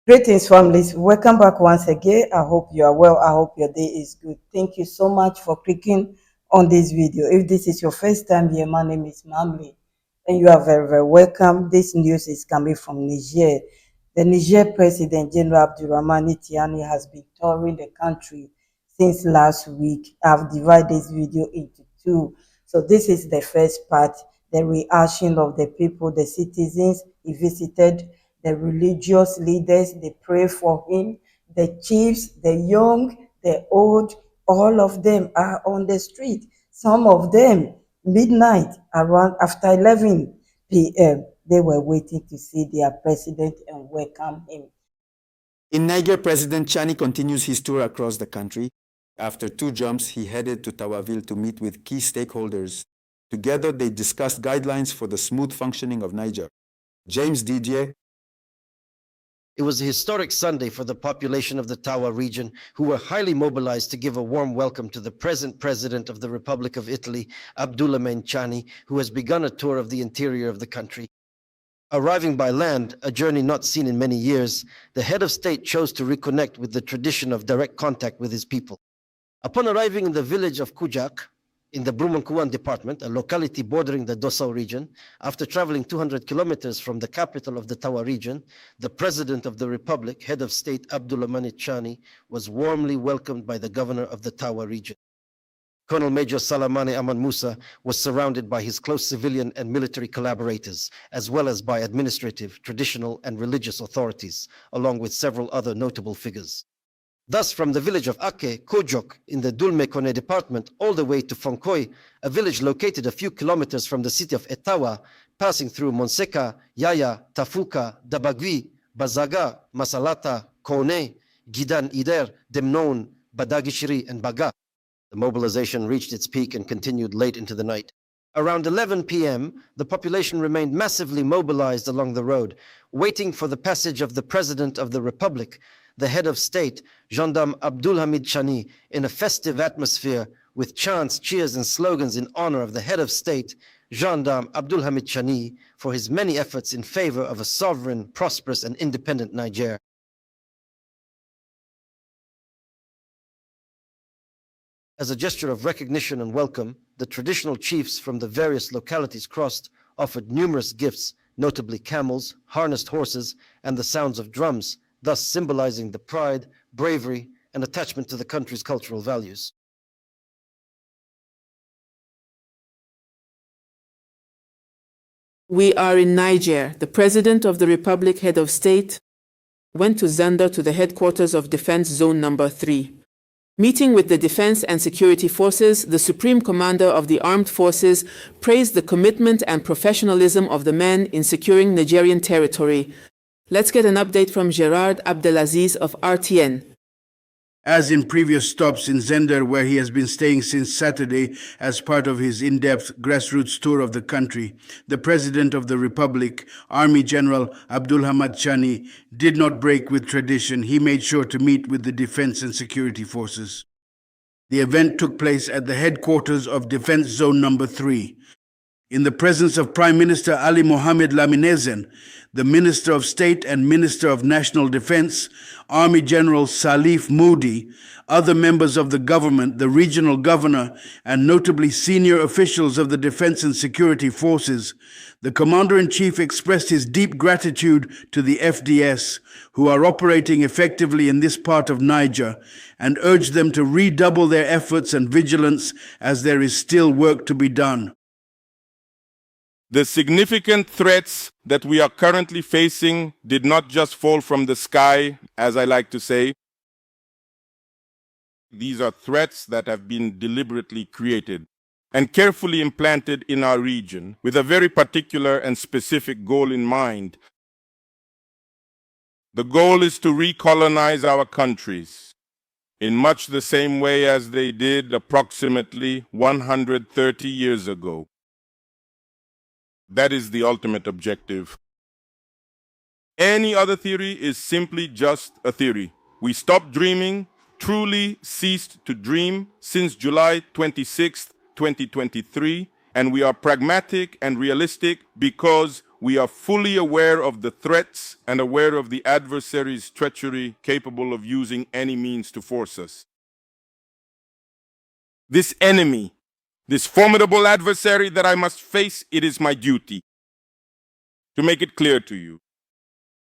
Greetings, families. Welcome back once again. I hope you are well. I hope your day is good. Thank you so much for clicking on this video. If this is your first time here, my name is Mamli, and you are very, very welcome. This news is coming from Niger. The Niger President General Abdourahmane Tiani has been touring the country since last week. I've divided this video into two. So this is the first part, the reaction of the people, the citizens. He visited the religious leaders, they pray for him, the chiefs, the young, the old, all of them are on the street. Some of them, midnight, around after 11 p.m., they were waiting to see their president and welcome him. In Niger, President Tiani continues his tour across the country. After 2 jumps, he headed to Tawaville to meet with key stakeholders. Together, they discussed guidelines for the smooth functioning of Niger. James Didier. It was a historic Sunday for the population of the Tawa region, who were highly mobilized to give a warm welcome to the present President of the Republic of Italy, Abdourahmane Tiani, who has begun a tour of the interior of the country. Arriving by land, a journey not seen in many years, the head of state chose to reconnect with the tradition of direct contact with his people. Upon arriving in the village of Kujak, in the Brumankuan department, a locality bordering the Dosau region, after traveling 200 kilometers from the capital of the Tawa region, the President of the Republic, head of state Abdourahmane Tiani, was warmly welcomed by the governor of the Tawa region. Colonel Major Salamane Aman Musa was surrounded by his close civilian and military collaborators, as well as by administrative, traditional, and religious authorities, along with several other notable figures. Thus, from the village of Ake, Kojok, in the Dulme-Kone department, all the way to Fonkoy, a village located a few kilometers from the city of Etawa, passing through Monseka, Yaya, Tafuka, Dabagui, Bazaga, Masalata, Kone, Gidan Ider, Demnon, Badagishiri, and Baga. The mobilization reached its peak and continued late into the night. Around 11 p.m., the population remained massively mobilized along the road, waiting for the passage of the President of the Republic, the head of state, Gendarme Abdourahmane Tiani, in a festive atmosphere with chants, cheers, and slogans in honor of the head of state, Gendarme Abdourahmane Tiani, for his many efforts in favor of a sovereign, prosperous, and independent Niger. As a gesture of recognition and welcome, the traditional chiefs from the various localities crossed offered numerous gifts, notably camels, harnessed horses, and the sounds of drums, thus symbolizing the pride, bravery, and attachment to the country's cultural values. We are in Niger. The President of the Republic, head of state, went to Zander to the headquarters of Defense Zone Number 3. Meeting with the Defense and Security Forces, the Supreme Commander of the Armed Forces praised the commitment and professionalism of the men in securing Nigerian territory. Let's get an update from Gerard Abdelaziz of RTN. As in previous stops in Zender, where he has been staying since Saturday as part of his in-depth grassroots tour of the country, the President of the Republic, Army General Abdourahmane Tiani, did not break with tradition. He made sure to meet with the Defense and Security Forces. The event took place at the headquarters of Defense Zone Number 3. In the presence of Prime Minister Ali Mohamed Laminezen, the Minister of State and Minister of National Defense, Army General Salif Moudi, other members of the government, the regional governor, and notably senior officials of the Defense and Security Forces, the Commander-in-Chief expressed his deep gratitude to the FDS, who are operating effectively in this part of Niger, and urged them to redouble their efforts and vigilance as there is still work to be done. The significant threats that we are currently facing did not just fall from the sky, as I like to say. These are threats that have been deliberately created and carefully implanted in our region with a very particular and specific goal in mind. The goal is to recolonize our countries in much the same way as they did approximately 130 years ago. That is the ultimate objective. Any other theory is simply just a theory. We stopped dreaming, truly ceased to dream since July 26, 2023, and we are pragmatic and realistic because We are fully aware of the threats and aware of the adversary's treachery capable of using any means to force us. This enemy, this formidable adversary that I must face, it is my duty to make it clear to you.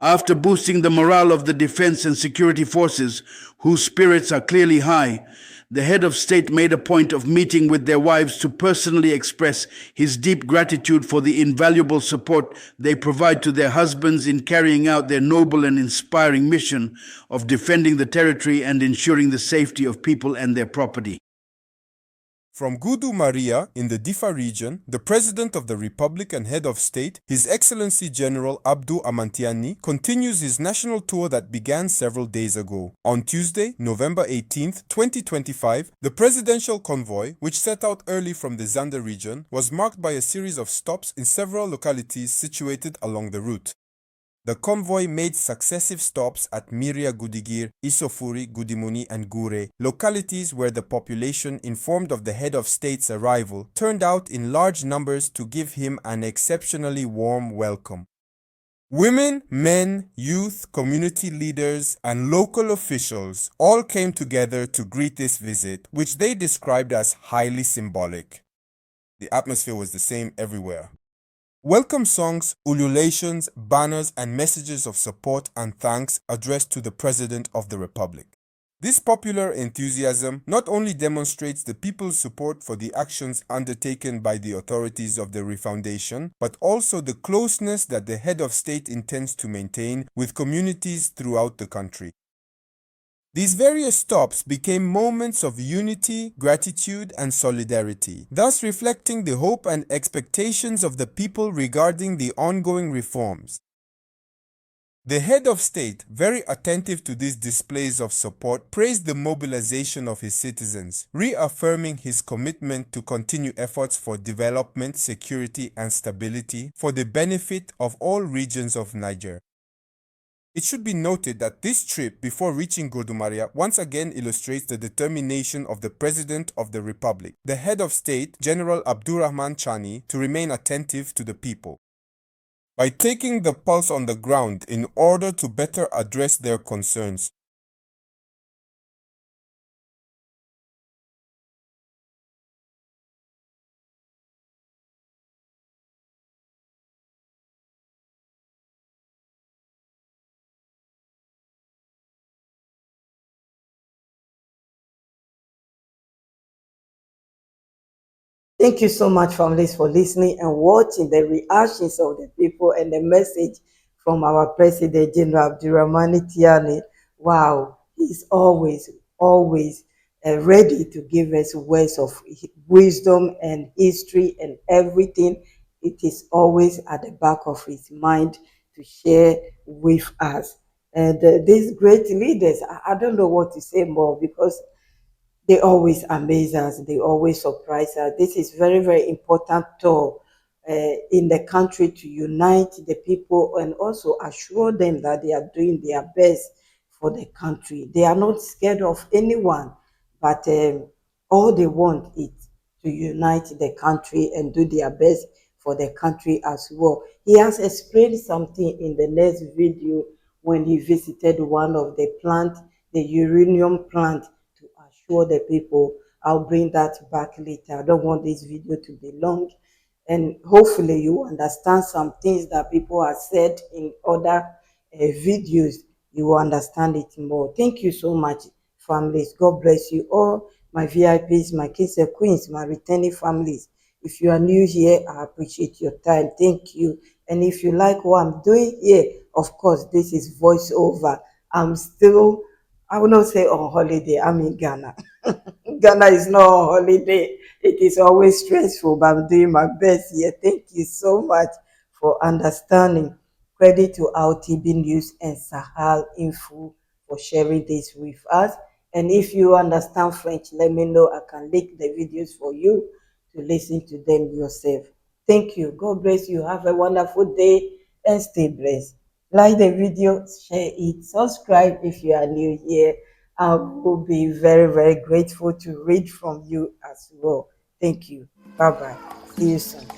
After boosting the morale of the defense and security forces, whose spirits are clearly high, the head of state made a point of meeting with their wives to personally express his deep gratitude for the invaluable support they provide to their husbands in carrying out their noble and inspiring mission of defending the territory and ensuring the safety of people and their property. From Gudu Maria in the Difa region, the President of the Republic and Head of State, His Excellency General Abdourahmane Tiani, continues his national tour that began several days ago. On Tuesday, November 18, 2025, the presidential convoy, which set out early from the Zander region, was marked by a series of stops in several localities situated along the route. The convoy made successive stops at Miria Gudigir, Isofuri, Gudimuni and Gure, localities where the population, informed of the head of state's arrival, turned out in large numbers to give him an exceptionally warm welcome. Women, men, youth, community leaders, and local officials all came together to greet this visit, which they described as highly symbolic. The atmosphere was the same everywhere. Welcome songs, ululations, banners, and messages of support and thanks addressed to the President of the Republic. This popular enthusiasm not only demonstrates the people's support for the actions undertaken by the authorities of the Refoundation, but also the closeness that the head of state intends to maintain with communities throughout the country. These various stops became moments of unity, gratitude, and solidarity, thus reflecting the hope and expectations of the people regarding the ongoing reforms. The head of state, very attentive to these displays of support, praised the mobilization of his citizens, reaffirming his commitment to continue efforts for development, security, and stability for the benefit of all regions of Niger. It should be noted that this trip before reaching Godumaria once again illustrates the determination of the President of the Republic, the head of state, General Abdourahmane Tiani, to remain attentive to the people. By taking the pulse on the ground in order to better address their concerns, Thank you so much, families, for listening and watching the reactions of the people and the message from our President General Abdourahmane Tiani. Wow, he's always ready to give us words of wisdom and history and everything. It is always at the back of his mind to share with us. And these great leaders, I don't know what to say more because they always amaze us. They always surprise us. This is very, very important tool in the country to unite the people and also assure them that they are doing their best for the country. They are not scared of anyone, but all they want is to unite the country and do their best for the country as well. He has explained something in the next video when he visited one of the plant, the uranium plant, to assure the people. I'll bring that back later. I don't want this video to be long. And hopefully you understand some things that people have said in other videos. You will understand it more. Thank you so much, families. God bless you all. My VIPs, my kings and queens, my returning families. If you are new here, I appreciate your time. Thank you. And if you like what I'm doing here, of course, this is voiceover. I'm still, I will not say on holiday. I'm in Ghana. Ghana is not on holiday. It is always stressful, but I'm doing my best here. Thank you so much for understanding. Credit to RTB News and Sahel Info for sharing this with us. And if you understand French, let me know. I can link the videos for you to listen to them yourself. Thank you. God bless you. Have a wonderful day and stay blessed. Like the video, share it, subscribe if you are new here. I will be very, very grateful to read from you as well. Thank you. Bye bye. See you soon.